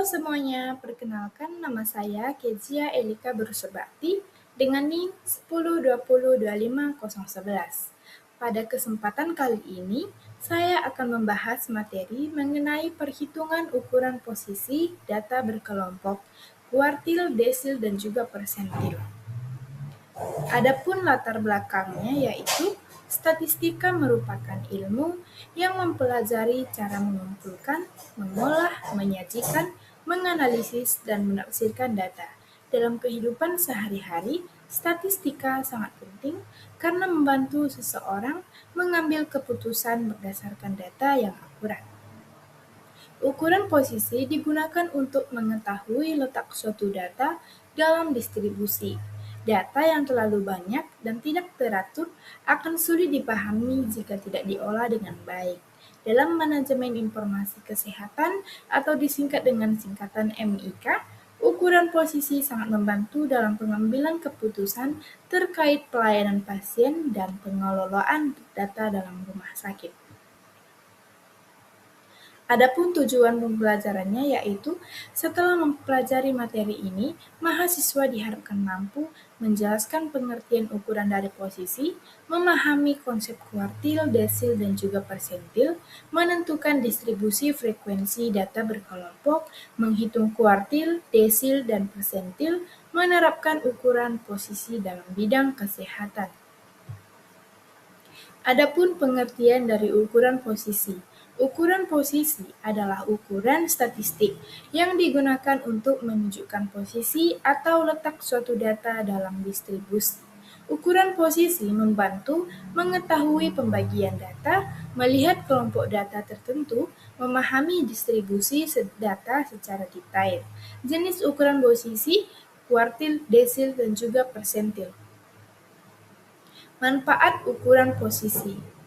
semuanya, perkenalkan nama saya Kezia Elika Bersubakti dengan NIM 1020250111. Pada kesempatan kali ini, saya akan membahas materi mengenai perhitungan ukuran posisi data berkelompok, kuartil, desil, dan juga persentil. Adapun latar belakangnya yaitu statistika merupakan ilmu yang mempelajari cara mengumpulkan, mengolah, menyajikan, menganalisis, dan menafsirkan data. Dalam kehidupan sehari-hari, statistika sangat penting karena membantu seseorang mengambil keputusan berdasarkan data yang akurat. Ukuran posisi digunakan untuk mengetahui letak suatu data dalam distribusi. Data yang terlalu banyak dan tidak teratur akan sulit dipahami jika tidak diolah dengan baik. Dalam manajemen informasi kesehatan atau disingkat dengan singkatan MIK, ukuran posisi sangat membantu dalam pengambilan keputusan terkait pelayanan pasien dan pengelolaan data dalam rumah sakit. Adapun tujuan pembelajarannya yaitu setelah mempelajari materi ini, mahasiswa diharapkan mampu menjelaskan pengertian ukuran dari posisi, memahami konsep kuartil, desil, dan juga persentil, menentukan distribusi frekuensi data berkelompok, menghitung kuartil, desil, dan persentil, menerapkan ukuran posisi dalam bidang kesehatan. Adapun pengertian dari ukuran posisi. Ukuran posisi adalah ukuran statistik yang digunakan untuk menunjukkan posisi atau letak suatu data dalam distribusi. Ukuran posisi membantu mengetahui pembagian data, melihat kelompok data tertentu, memahami distribusi data secara detail. Jenis ukuran posisi, kuartil, desil, dan juga persentil. Manfaat ukuran posisi.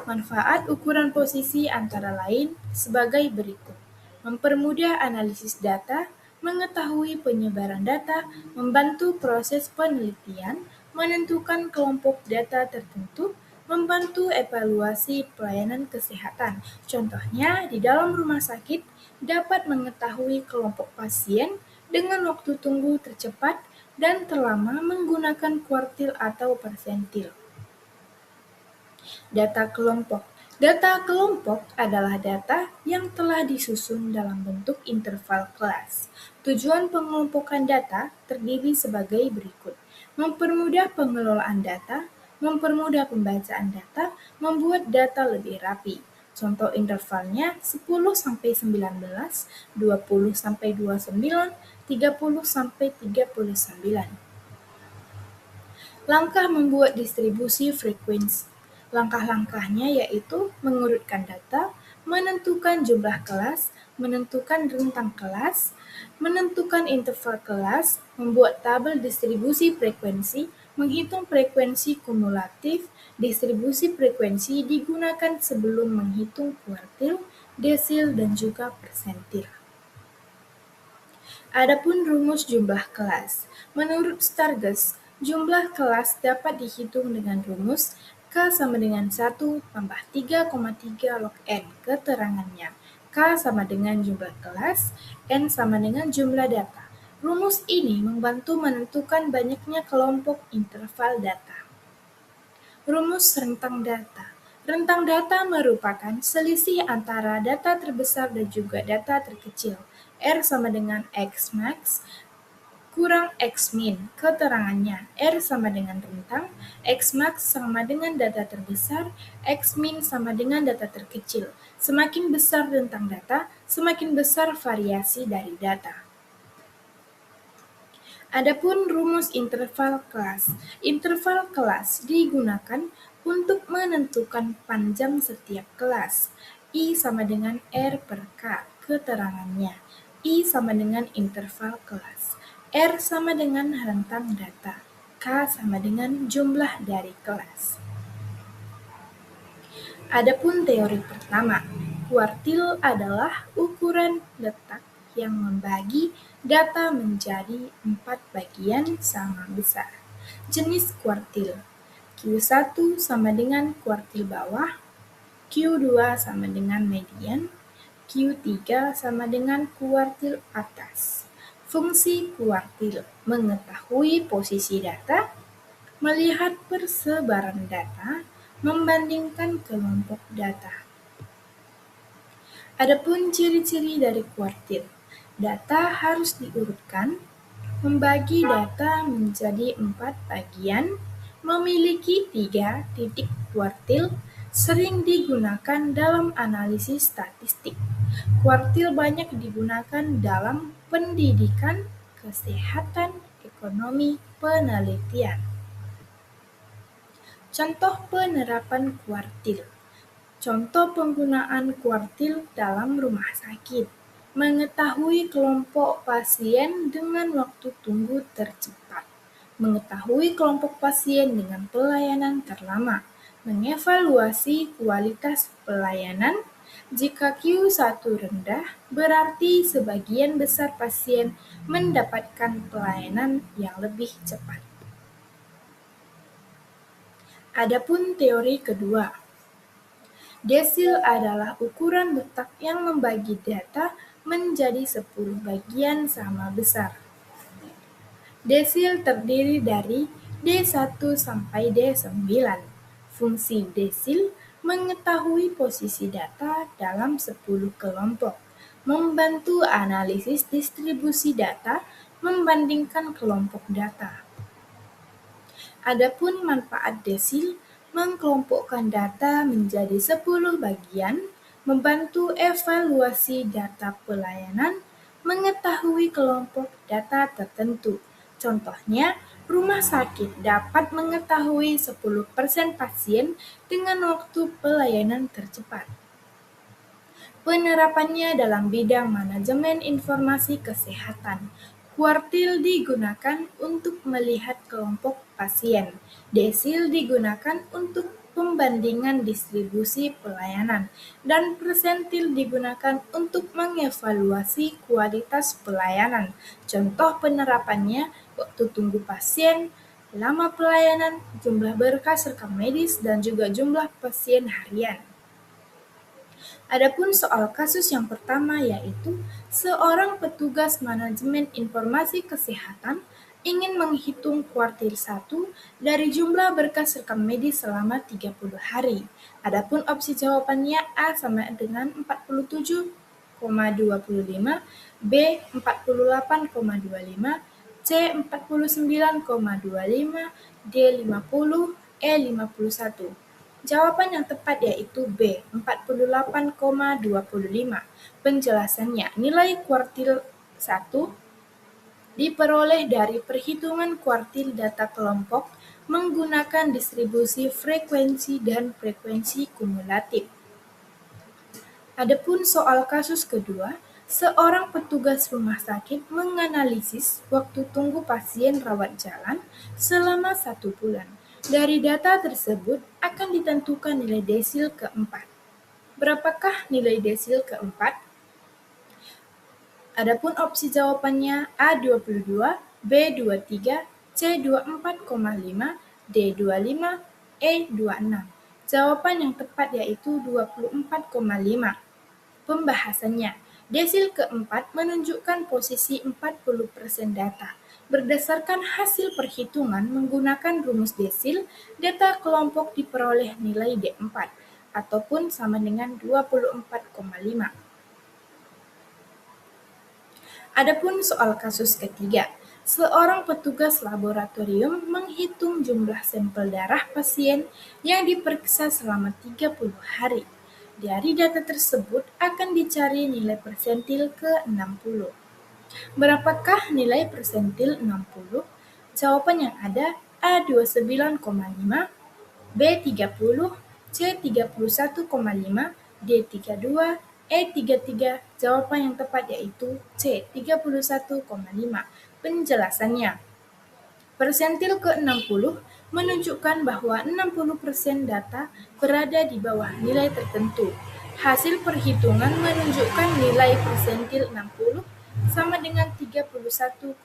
Manfaat ukuran posisi antara lain sebagai berikut. Mempermudah analisis data, mengetahui penyebaran data, membantu proses penelitian, menentukan kelompok data tertentu, membantu evaluasi pelayanan kesehatan. Contohnya, di dalam rumah sakit dapat mengetahui kelompok pasien dengan waktu tunggu tercepat dan terlama menggunakan kuartil atau persentil. Data kelompok. Data kelompok adalah data yang telah disusun dalam bentuk interval kelas. Tujuan pengelompokan data terdiri sebagai berikut. Mempermudah pengelolaan data, mempermudah pembacaan data, membuat data lebih rapi. Contoh intervalnya 10-19, 20-29, 30-39. Langkah membuat distribusi frekuensi. Langkah-langkahnya yaitu mengurutkan data, menentukan jumlah kelas, menentukan rentang kelas, menentukan interval kelas, membuat tabel distribusi frekuensi, menghitung frekuensi kumulatif. Distribusi frekuensi digunakan sebelum menghitung kuartil, desil, dan juga persentil. Adapun rumus jumlah kelas. Menurut Stargess, jumlah kelas dapat dihitung dengan rumus K sama dengan 1 tambah 3,3 log N keterangannya. K sama dengan jumlah kelas, N sama dengan jumlah data. Rumus ini membantu menentukan banyaknya kelompok interval data. Rumus rentang data. Rentang data merupakan selisih antara data terbesar dan juga data terkecil. R sama dengan X max kurang X min. Keterangannya, R sama dengan rentang, X max sama dengan data terbesar, X min sama dengan data terkecil. Semakin besar rentang data, semakin besar variasi dari data. Adapun rumus interval kelas. Interval kelas digunakan untuk menentukan panjang setiap kelas. I sama dengan R per K. Keterangannya, I sama dengan interval kelas. R sama dengan rentang data, K sama dengan jumlah dari kelas. Adapun teori pertama, kuartil adalah ukuran letak yang membagi data menjadi 4 bagian sama besar. Jenis kuartil, Q1 sama dengan kuartil bawah, Q2 sama dengan median, Q3 sama dengan kuartil atas. Fungsi kuartil mengetahui posisi data, melihat persebaran data, membandingkan kelompok data. Adapun ciri-ciri dari kuartil, data harus diurutkan, membagi data menjadi 4 bagian, memiliki 3 titik kuartil, sering digunakan dalam analisis statistik. Kuartil banyak digunakan dalam pendidikan, kesehatan, ekonomi, penelitian. Contoh penerapan kuartil. Contoh penggunaan kuartil dalam rumah sakit. Mengetahui kelompok pasien dengan waktu tunggu tercepat. Mengetahui kelompok pasien dengan pelayanan terlama. Mengevaluasi kualitas pelayanan. Jika Q1 rendah, berarti sebagian besar pasien mendapatkan pelayanan yang lebih cepat. Adapun teori kedua, desil adalah ukuran letak yang membagi data menjadi 10 bagian sama besar. Desil terdiri dari D1 sampai D9. Fungsi desil mengetahui posisi data dalam 10 kelompok, membantu analisis distribusi data, membandingkan kelompok data. Adapun manfaat desil mengkelompokkan data menjadi 10 bagian, membantu evaluasi data pelayanan, mengetahui kelompok data tertentu. Contohnya, rumah sakit dapat mengetahui 10% pasien dengan waktu pelayanan tercepat. Penerapannya dalam bidang manajemen informasi kesehatan. Kuartil digunakan untuk melihat kelompok pasien. Desil digunakan untuk pembandingan distribusi pelayanan. Dan persentil digunakan untuk mengevaluasi kualitas pelayanan. Contoh penerapannya, waktu tunggu pasien, lama pelayanan, jumlah berkas rekam medis, dan juga jumlah pasien harian. Adapun soal kasus yang pertama yaitu seorang petugas manajemen informasi kesehatan ingin menghitung kuartil 1 dari jumlah berkas rekam medis selama 30 hari. Adapun opsi jawabannya A sama dengan 47,25, B 48,25, C 49,25, D 50, E 51. Jawaban yang tepat yaitu B, 48,25. Penjelasannya, nilai kuartil 1 diperoleh dari perhitungan kuartil data kelompok menggunakan distribusi frekuensi dan frekuensi kumulatif. Adapun soal kasus kedua, seorang petugas rumah sakit menganalisis waktu tunggu pasien rawat jalan selama 1 bulan. Dari data tersebut akan ditentukan nilai desil keempat. Berapakah nilai desil keempat? Adapun opsi jawabannya A 22, B 23, C 24,5, D 25, E 26. Jawaban yang tepat yaitu 24,5. Pembahasannya, desil keempat menunjukkan posisi 40% data. Berdasarkan hasil perhitungan menggunakan rumus desil, data kelompok diperoleh nilai D4, ataupun sama dengan 24,5. Adapun soal kasus ketiga, seorang petugas laboratorium menghitung jumlah sampel darah pasien yang diperiksa selama 30 hari. Dari data tersebut akan dicari nilai persentil ke-60. Berapakah nilai persentil 60? Jawaban yang ada A 29,5, B 30, C 31,5, D 32, E 33. Jawaban yang tepat yaitu C 31,5. Penjelasannya, persentil ke-60 menunjukkan bahwa 60% data berada di bawah nilai tertentu. Hasil perhitungan menunjukkan nilai persentil 60 sama dengan 31,5.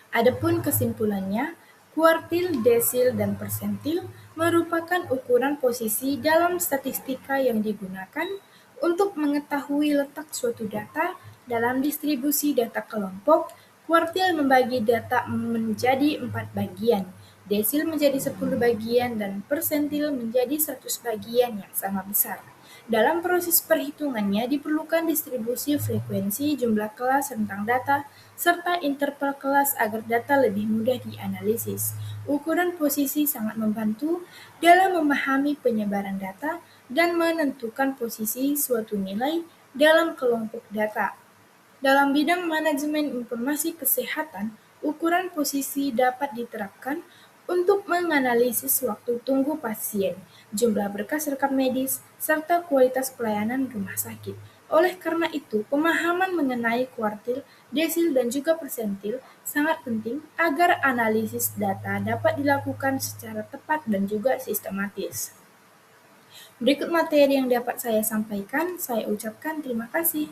Adapun kesimpulannya, kuartil, desil, dan persentil merupakan ukuran posisi dalam statistika yang digunakan untuk mengetahui letak suatu data dalam distribusi data kelompok. Kuartil membagi data menjadi 4 bagian, desil menjadi 10 bagian, dan persentil menjadi 100 bagian yang sama besar. Dalam proses perhitungannya diperlukan distribusi frekuensi jumlah kelas rentang data serta interval kelas agar data lebih mudah dianalisis. Ukuran posisi sangat membantu dalam memahami penyebaran data dan menentukan posisi suatu nilai dalam kelompok data. Dalam bidang manajemen informasi kesehatan, ukuran posisi dapat diterapkan untuk menganalisis waktu tunggu pasien, jumlah berkas rekam medis, serta kualitas pelayanan rumah sakit. Oleh karena itu, pemahaman mengenai kuartil, desil, dan juga persentil sangat penting agar analisis data dapat dilakukan secara tepat dan juga sistematis. Berikut materi yang dapat saya sampaikan, saya ucapkan terima kasih.